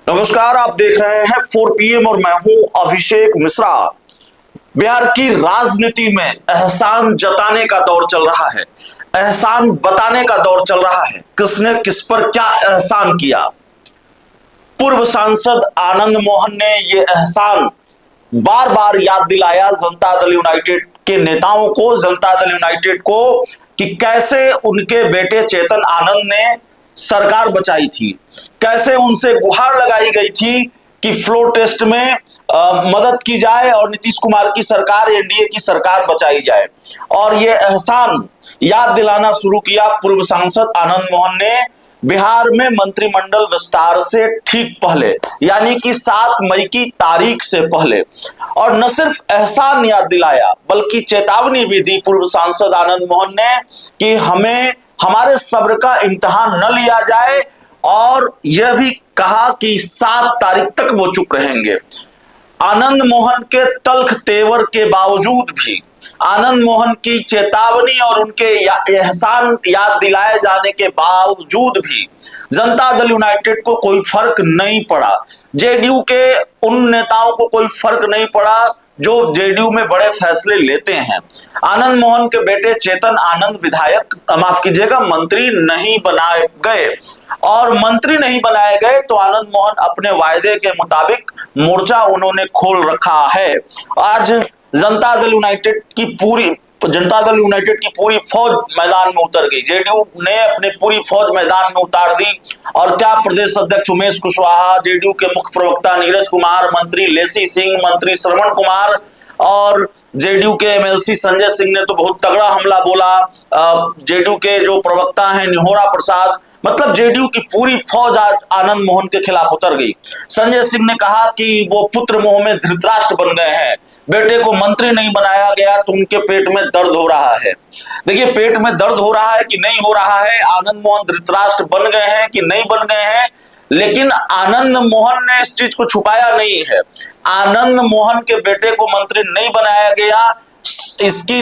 नमस्कार, आप देख रहे हैं 4 PM और मैं हूं अभिषेक मिश्रा। बिहार की राजनीति में एहसान जताने का दौर चल रहा है, एहसान बताने का दौर चल रहा है। किसने किस पर क्या एहसान किया। पूर्व सांसद आनंद मोहन ने ये एहसान बार बार याद दिलाया जनता दल यूनाइटेड के नेताओं को, जनता दल यूनाइटेड को, कि कैसे उनके बेटे चेतन आनंद ने सरकार बचाई थी, कैसे उनसे गुहार लगाई गई थी कि फ्लोर टेस्ट में मदद की जाए और नीतीश कुमार की सरकार, एनडीए की सरकार बचाई जाए। और ये एहसान याद दिलाना शुरू किया पूर्व सांसद आनंद मोहन ने बिहार में मंत्रिमंडल विस्तार से ठीक पहले, यानी कि 7 मई की तारीख से पहले। और न सिर्फ एहसान याद दिलाया बल्कि चेतावनी भी दी पूर्व सांसद आनंद मोहन ने कि हमें हमारे सब्र का इम्तिहान न लिया जाए, और यह भी कहा कि 7 तारीख तक वो चुप रहेंगे। आनंद मोहन के तल्ख तेवर के बावजूद भी, आनंद मोहन की चेतावनी और उनके एहसान याद दिलाए जाने के बावजूद भी जनता दल यूनाइटेड को कोई फर्क नहीं पड़ा। जेडीयू के उन नेताओं को कोई फर्क नहीं पड़ा जो जेडीयू में बड़े फैसले लेते हैं। आनंद मोहन के बेटे चेतन आनंद विधायक, माफ कीजिएगा, मंत्री नहीं बनाए गए। और मंत्री नहीं बनाए गए तो आनंद मोहन अपने वायदे के मुताबिक मोर्चा उन्होंने खोल रखा है। आज जनता दल यूनाइटेड की पूरी फौज मैदान में उतर गई। जेडीयू ने अपनी पूरी फौज मैदान में उतार दी। और क्या प्रदेश अध्यक्ष उमेश कुशवाहा, जेडीयू के मुख्य प्रवक्ता नीरज कुमार, मंत्री लेसी सिंह, मंत्री श्रवण कुमार और जेडीयू के एमएलसी संजय सिंह ने तो बहुत तगड़ा हमला बोला। जेडीयू के जो प्रवक्ता हैं निहोरा प्रसाद, मतलब जेडीयू की पूरी फौज आज आनंद मोहन के खिलाफ उतर गई। संजय सिंह ने कहा कि वो पुत्र मोह में धृतराष्ट्र बन गए हैं, बेटे को मंत्री नहीं बनाया गया तो उनके पेट में दर्द हो रहा है। देखिए, पेट में दर्द हो रहा है कि नहीं हो रहा है, आनंद मोहन धृतराष्ट्र बन गए हैं कि नहीं बन गए हैं, लेकिन आनंद मोहन ने इस चीज को छुपाया नहीं है। आनंद मोहन के बेटे को मंत्री नहीं बनाया गया, इसकी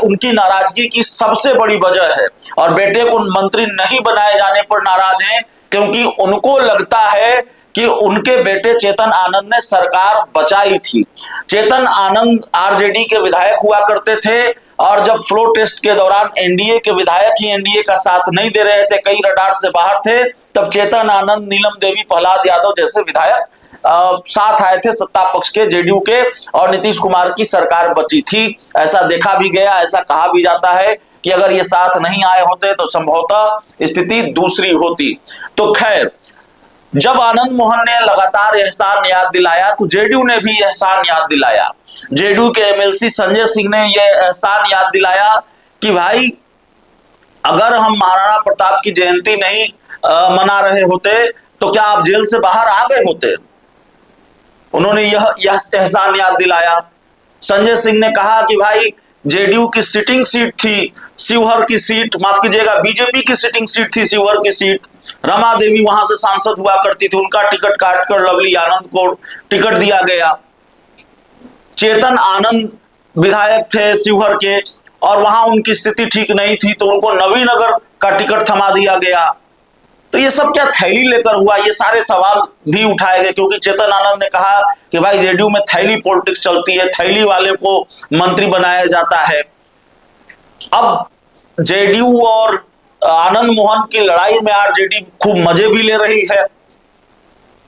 उनकी नाराजगी की सबसे बड़ी वजह है। और बेटे को मंत्री नहीं बनाए जाने पर नाराज हैं क्योंकि उनको लगता है कि उनके बेटे चेतन आनंद ने सरकार बचाई थी। चेतन आनंद आरजेडी के विधायक हुआ करते थे और जब फ्लोर टेस्ट के दौरान एनडीए के विधायक ही एनडीए का साथ नहीं दे रहे थे, कई रडार से बाहर थे, तब चेतन आनंद, नीलम देवी, प्रहलाद यादव जैसे विधायक साथ आए थे सत्ता पक्ष के, जेडीयू के, और नीतीश कुमार की सरकार बची थी। ऐसा देखा भी गया, ऐसा कहा भी जाता है कि अगर ये साथ नहीं आए होते तो संभवतः स्थिति दूसरी होती। तो खैर, जब आनंद मोहन ने लगातार एहसान याद दिलाया तो जेडीयू ने भी एहसान याद दिलाया। जेडीयू के एमएलसी संजय सिंह ने यह एहसान याद दिलाया कि भाई, अगर हम महाराणा प्रताप की जयंती नहीं मना रहे होते तो क्या आप जेल से बाहर आ गए होते। उन्होंने यह एहसान याद दिलाया। संजय सिंह ने कहा कि भाई, जेडीयू की सिटिंग सीट थी शिवहर की सीट, माफ कीजिएगा, बीजेपी की सिटिंग सीट थी शिवहर की सीट। रमा देवी वहां से सांसद हुआ करती थी, उनका टिकट काटकर लवली आनंद को टिकट दिया गया। चेतन आनंद विधायक थे शिवहर के और वहां उनकी स्थिति ठीक नहीं थी तो उनको नवीनगर का टिकट थमा दिया गया। तो ये सब क्या थैली लेकर हुआ, ये सारे सवाल भी उठाए गए क्योंकि चेतन आनंद ने कहा कि भाई, जेडीयू में थैली पॉलिटिक्स चलती है, थैली वाले को मंत्री बनाया जाता है। अब जेडीयू और आनंद मोहन की लड़ाई में आरजेडी खूब मजे भी ले रही है।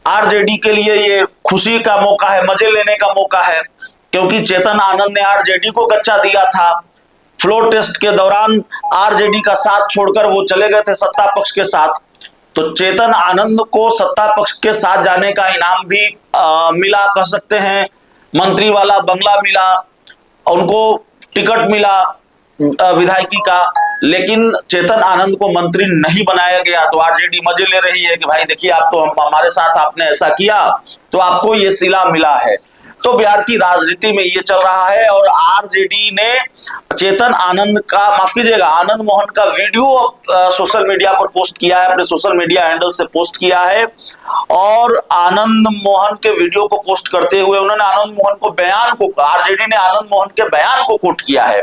आरजेडी के लिए ये खुशी का मौका है, मजे लेने का मौका है, क्योंकि चेतन आनंद ने आरजेडी को गच्चा दिया था। फ्लोर टेस्ट के दौरान आरजेडी का साथ छोड़कर वो चले गए थे सत्ता पक्ष के साथ। तो चेतन आनंद को सत्ता पक्ष के साथ जाने का इनाम भी मिला, कह सकते हैं, मंत्री वाला बंगला मिला, उनको टिकट मिला विधायकी का, लेकिन चेतन आनंद को मंत्री नहीं बनाया गया। तो आरजेडी मजे ले रही है कि भाई देखिए, आप तो हमारे साथ आपने ऐसा किया तो आपको ये सिला मिला है। तो बिहार की राजनीति में ये चल रहा है और आरजेडी ने चेतन आनंद का, माफ कीजिएगा, आनंद मोहन का वीडियो सोशल मीडिया पर पोस्ट किया है, अपने सोशल मीडिया हैंडल से पोस्ट किया है। और आनंद मोहन के वीडियो को पोस्ट करते हुए उन्होंने आनंद मोहन को बयान को, आरजेडी ने आनंद मोहन के बयान को कोट किया है।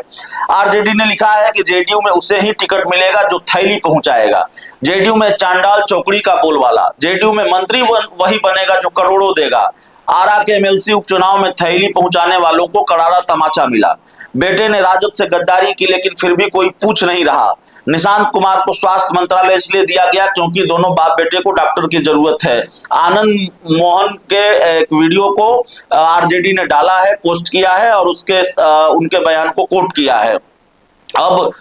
आरजेडी ने लिखा है कि जेडीयू में उसे ही टिकट मिलेगा जो थैली पहुंचाएगा, जेडीयू में चांडाल चौकड़ी का बोलबाला, जेडीयू में मंत्री वही बनेगा जो करोड़ों देगा। आरा के एमएलसी उपचुनाव में थैली पहुंचाने वालों को करारा तमाचा मिला। बेटे ने राजद से गद्दारी की लेकिन फिर भी कोई पूछ नहीं रहा। निशांत कुमार को स्वास्थ्य मंत्रालय इसलिए दिया गया क्योंकि दोनों बाप बेटे को डॉक्टर की जरूरत है। आनंद मोहन के एक वीडियो को आरजेडी ने डाला है, पोस्ट किया है और उनके बयान को कोट किया है। अब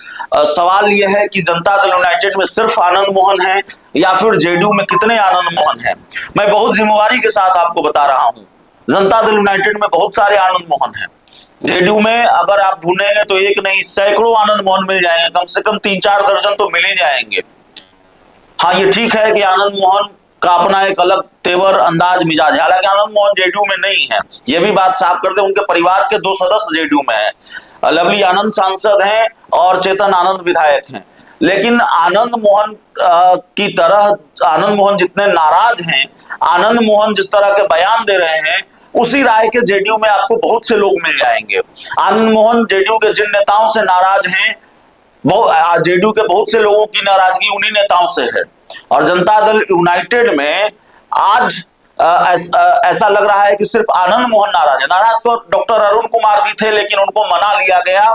सवाल यह है कि जनता दल यूनाइटेड में सिर्फ आनंद मोहन है या फिर जेडीयू में कितने आनंद मोहन हैं? मैं बहुत जिम्मेवारी के साथ आपको बता रहा हूं, जनता दल यूनाइटेड में बहुत सारे आनंद मोहन हैं। जेडीयू में अगर आप ढूंढेंगे तो एक नहीं सैकड़ों आनंद मोहन मिल जाएंगे, कम से कम 3-4 दर्जन तो मिल ही जाएंगे। हाँ, ये ठीक है कि आनंद मोहन का अपना एक अलग तेवर, अंदाज, मिजाज है। हालांकि आनंद मोहन जेडीयू में नहीं है, ये भी बात साफ कर दे। उनके परिवार के 2 सदस्य जेडीयू में है। लवली आनंद सांसद हैं और चेतन आनंद विधायक हैं। लेकिन आनंद मोहन की तरह, आनंद मोहन जितने नाराज हैं, आनंद मोहन जिस तरह के बयान दे रहे हैं, उसी राय के जेडीयू में आपको बहुत से लोग मिल जाएंगे। आनंद मोहन जेडीयू के जिन नेताओं से नाराज हैं, जेडीयू के बहुत से लोगों की नाराजगी उन्हीं नेताओं से है। और जनता दल यूनाइटेड में आज ऐसा लग रहा है कि सिर्फ आनंद मोहन नाराज है। नाराज तो डॉक्टर अरुण कुमार भी थे लेकिन उनको मना लिया गया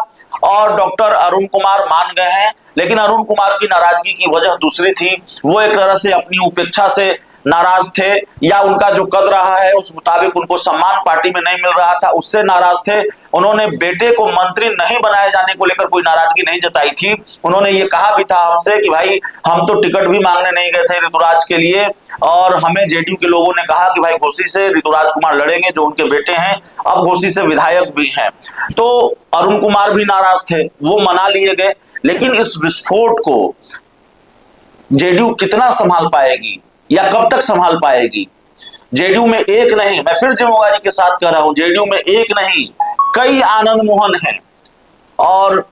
और डॉक्टर अरुण कुमार मान गए हैं। लेकिन अरुण कुमार की नाराजगी की वजह दूसरी थी। वो एक तरह से अपनी उपेक्षा से नाराज थे या उनका जो कद रहा है उस मुताबिक उनको सम्मान पार्टी में नहीं मिल रहा था, उससे नाराज थे। उन्होंने बेटे को मंत्री नहीं बनाए जाने को लेकर कोई नाराजगी नहीं जताई थी। उन्होंने ये कहा भी था हमसे कि भाई हम तो टिकट भी मांगने नहीं गए थे ऋतुराज के लिए, और हमें जेडीयू के लोगों ने कहा कि भाई घोसी से ऋतुराज कुमार लड़ेंगे जो उनके बेटे हैं, अब घोसी से विधायक भी हैं। तो अरुण कुमार भी नाराज थे, वो मना लिए गए। लेकिन इस विस्फोट को जेडीयू कितना संभाल पाएगी या कब तक संभाल पाएगी? जेडीयू में एक नहीं, मैं फिर जिम्मेवारी के साथ कह रहा हूं, जेडीयू में एक नहीं कई आनंद मोहन हैं। और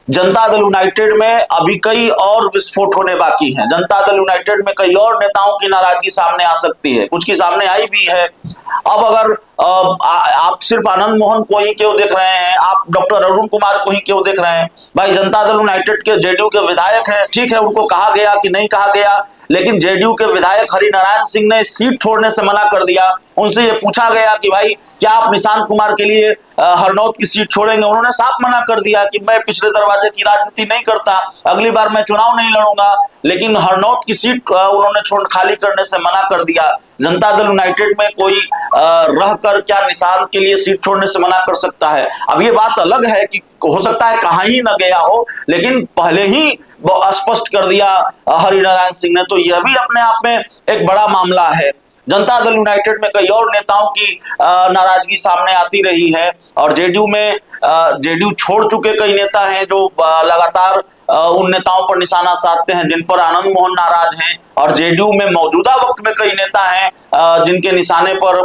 जनता दल यूनाइटेड में अभी कई और विस्फोट होने बाकी हैं। जनता दल यूनाइटेड में कई और नेताओं की नाराजगी सामने आ सकती है, कुछ की सामने आई भी है। अब अगर आप सिर्फ आनंद मोहन को ही क्यों देख रहे हैं, आप डॉक्टर अरुण कुमार को ही क्यों देख रहे हैं? भाई जनता दल यूनाइटेड के जेडीयू के विधायक हैं, ठीक है, उनको कहा गया कि नहीं कहा गया, लेकिन जेडीयू के विधायक हरिनारायण सिंह ने सीट छोड़ने से मना कर दिया। उनसे ये पूछा गया कि भाई क्या आप निशांत कुमार के लिए हरनौत की सीट छोड़ेंगे? उन्होंने साफ मना कर दिया कि मैं पिछले दरवाजे की राजनीति नहीं करता, अगली बार मैं चुनाव नहीं लड़ूंगा। लेकिन हरनौत की सीट उन्होंने खाली करने से मना कर दिया। जनता दल यूनाइटेड में कोई रहकर क्या निशांत के लिए सीट छोड़ने से मना कर सकता है? अब ये बात अलग है कि हो सकता है कहीं ही न गया हो, लेकिन पहले ही स्पष्ट कर दिया हरिनारायण सिंह ने, तो यह भी अपने आप में एक बड़ा मामला है। जनता दल यूनाइटेड में कई और नेताओं की नाराजगी सामने आती रही है और जेडीयू में जेडीयू छोड़ चुके कई नेता हैं जो लगातार उन नेताओं पर निशाना साधते हैं जिन पर आनंद मोहन नाराज हैं, और जेडीयू में मौजूदा वक्त में कई नेता हैं जिनके निशाने पर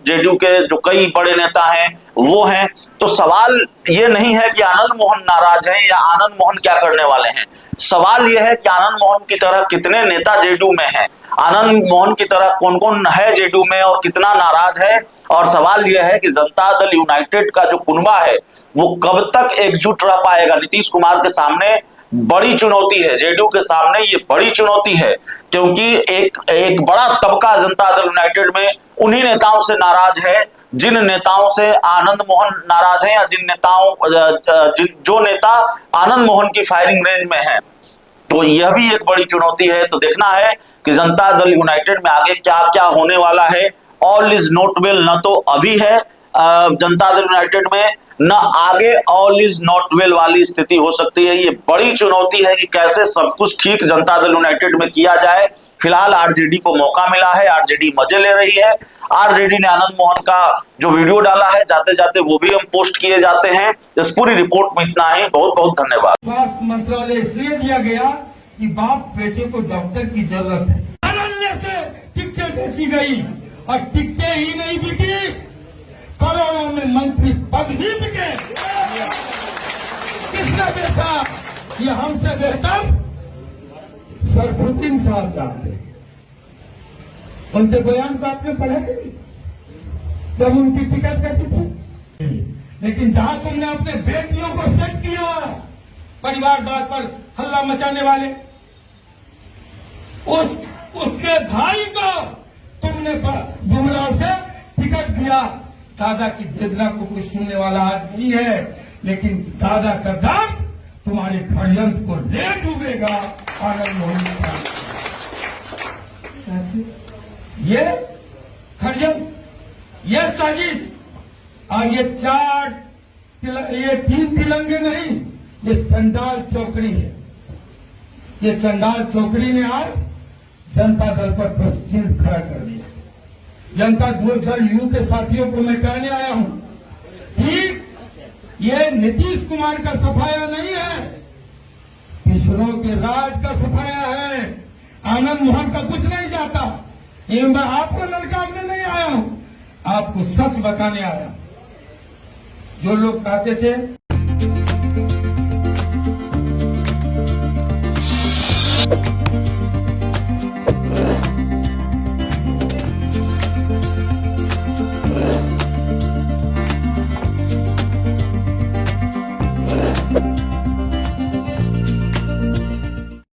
जेडीयू के जो कई बड़े नेता हैं वो हैं। तो सवाल ये नहीं है कि आनंद मोहन नाराज है या आनंद मोहन क्या करने वाले हैं, सवाल यह है कि आनंद मोहन की तरह कितने नेता जेडीयू में हैं, आनंद मोहन की तरह कौन कौन है जेडीयू में और कितना नाराज है। और सवाल यह है कि जनता दल यूनाइटेड का जो कुनबा है वो कब तक एकजुट रह पाएगा। नीतीश कुमार के सामने बड़ी चुनौती है, जेडीयू के सामने ये बड़ी चुनौती है, क्योंकि एक बड़ा तबका जनता दल यूनाइटेड में उन्हीं नेताओं से नाराज है जिन नेताओं से आनंद मोहन नाराज है या जो नेता आनंद मोहन की फायरिंग रेंज में है। तो यह भी एक बड़ी चुनौती है। तो देखना है कि जनता दल यूनाइटेड में आगे क्या क्या होने वाला है। ऑल इज नॉट वेल न तो अभी है जनता दल यूनाइटेड में, न आगे ऑल इज नॉट वेल वाली स्थिति हो सकती है। ये बड़ी चुनौती है कि कैसे सब कुछ ठीक जनता दल यूनाइटेड में किया जाए। फिलहाल आरजेडी को मौका मिला है, आरजेडी मजे ले रही है। आरजेडी ने आनंद मोहन का जो वीडियो डाला है जाते जाते वो भी हम पोस्ट किए जाते हैं। इस पूरी रिपोर्ट में इतना ही, बहुत बहुत धन्यवाद। स्वास्थ्य मंत्रालय इसलिए दिया गया कि बाप बेटे को डॉक्टर की जरूरत है। अरण्य से टिकटें बेची गई और टिकटें ही नहीं बिकी, करोड़ों में मंत्री पद भी बिके। किसने बेचा? ये हमसे बेहतर सरफुद्दीन साहब जानते हैं। उनके बयान को आपने पढ़ा नहीं जब उनकी टिकट कटी थी। लेकिन जहां तुमने अपने बेटियों को सेट किया परिवारवाद पर हल्ला मचाने वाले, उसके भाई को तुमने बुमराह से टिकट दिया। दादा की वेदना को कोई सुनने वाला आज नहीं है, लेकिन दादा का दर्द तुम्हारे षड्यंत्र को ले डूबेगा। आनंद मोहन ये षड्यंत्र, ये साजिश, और ये 3 तिलंगे नहीं, ये चंडाल चौकड़ी है। ये चंडाल चौकड़ी ने आज जनता दल पर प्रश्न खड़ा कर दिया। जनता दल यू के साथियों को मैं कहने आया हूं कि ये नीतीश कुमार का सफाया नहीं है, पिछड़ों के राज का सफाया है। आनंद मोहन का कुछ नहीं जाता। ये मैं आपको ललकारने नहीं आया हूं, आपको सच बताने आया। जो लोग कहते थे